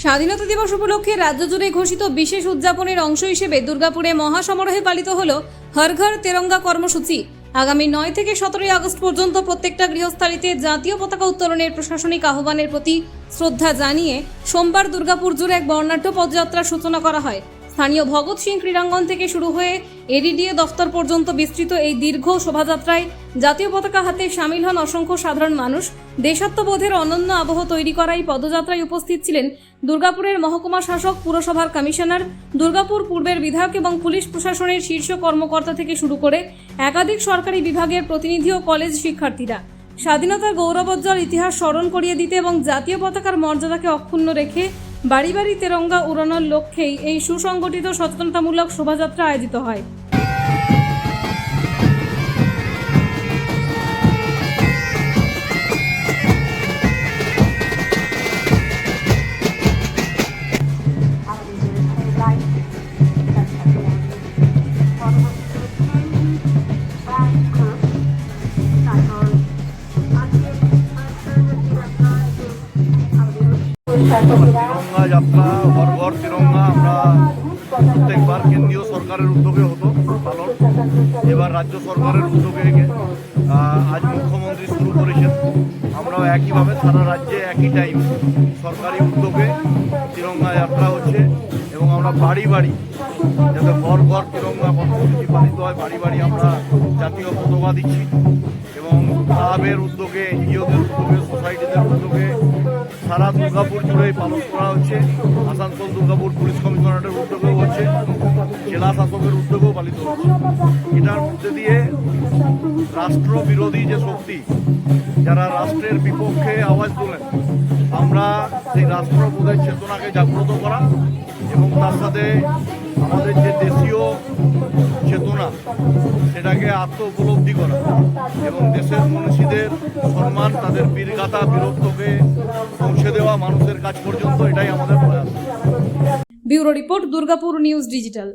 স্বাধীনতা দিবস উপলক্ষে রাজ্য জুড়ে ঘোষিত বিশেষ উদযাপনের অংশ হিসেবে দুর্গাপুরে মহাসমারোহে পালিত হল হর ঘর তেরঙ্গা কর্মসূচি। আগামী 9 থেকে 17 আগস্ট পর্যন্ত প্রত্যেকটা গৃহস্থালিতে জাতীয় পতাকা উত্তোলনের প্রশাসনিক আহ্বানের প্রতি শ্রদ্ধা জানিয়ে সোমবার দুর্গাপুর জুড়ে এক বর্ণাঢ্য পদযাত্রার সূচনা করা হয়। স্থানীয় ভগৎ সিং ক্রীড়াঙ্গন থেকে শুরু হয়ে এডিডিএ দফতর পর্যন্ত বিস্তৃত এই দীর্ঘ শোভাযাত্রায় জাতীয় পতাকা হাতে সামিল হন অসংখ্য সাধারণ মানুষ। দেশাত্মবোধের অনন্য আবহ তৈরি করা এই পদযাত্রায় উপস্থিত ছিলেন দুর্গাপুরের মহকুমা শাসক, পুরসভার কমিশনার, দুর্গাপুর পূর্বের বিধায়ক এবং পুলিশ প্রশাসনের শীর্ষ কর্মকর্তা থেকে শুরু করে একাধিক সরকারি বিভাগের প্রতিনিধি ও কলেজ শিক্ষার্থীরা। স্বাধীনতার গৌরবোজ্জ্বল ইতিহাস স্মরণ করিয়ে দিতে এবং জাতীয় পতাকার মর্যাদাকে অক্ষুণ্ণ রেখে বাড়ি বাড়ি তেরঙ্গা উড়ানোর লক্ষ্যেই এই সুসংগঠিত সচেতনতামূলক শোভাযাত্রা আয়োজিত হয়। তিরঙ্গা যাত্রা, হর ঘর তিরঙ্গা আমরা প্রত্যেকবার কেন্দ্রীয় সরকারের উদ্যোগে হতো পালন। এবার রাজ্য সরকারের উদ্যোগে আজ মুখ্যমন্ত্রী শুরু করেছেন। আমরাও একইভাবে সারা রাজ্যে একই টাইম সরকারি উদ্যোগে তিরঙ্গা যাত্রা হচ্ছে এবং আমরা বাড়ি বাড়ি যাতে হর ঘর তিরঙ্গা কর্মসূচি পালিত হয়, বাড়ি বাড়ি আমরা জাতীয় পতাকা দিচ্ছি এবং ক্লাবের উদ্যোগে, এনজিওদের উদ্যোগে, সোসাইটিদের উদ্যোগে সারা দুর্গাপুর জুড়েই পালন করা হচ্ছে। আসানসোল দুর্গাপুর পুলিশ কমিশনারের উদ্যোগেও হচ্ছে, জেলা শাসকের উদ্যোগেও পালিত হচ্ছে। এটার মধ্যে দিয়ে রাষ্ট্র বিরোধী যে শক্তি, যারা রাষ্ট্রের বিপক্ষে আওয়াজ তোলেন, আমরা সেই রাষ্ট্রবোধের চেতনাকে জাগ্রত করা এবং তার সাথে আমাদের যে দেশীয় চেতনা সেটাকে আত্ম উপলব্ধি করা এবং দেশের মনীষীদের সম্মান, তাদের বীরগাথা, বীরত্বকে পৌঁছে দেওয়া মানুষের কাছ পর্যন্ত, এটাই আমাদের প্রয়াস। Bureau report, Durgapur news digital.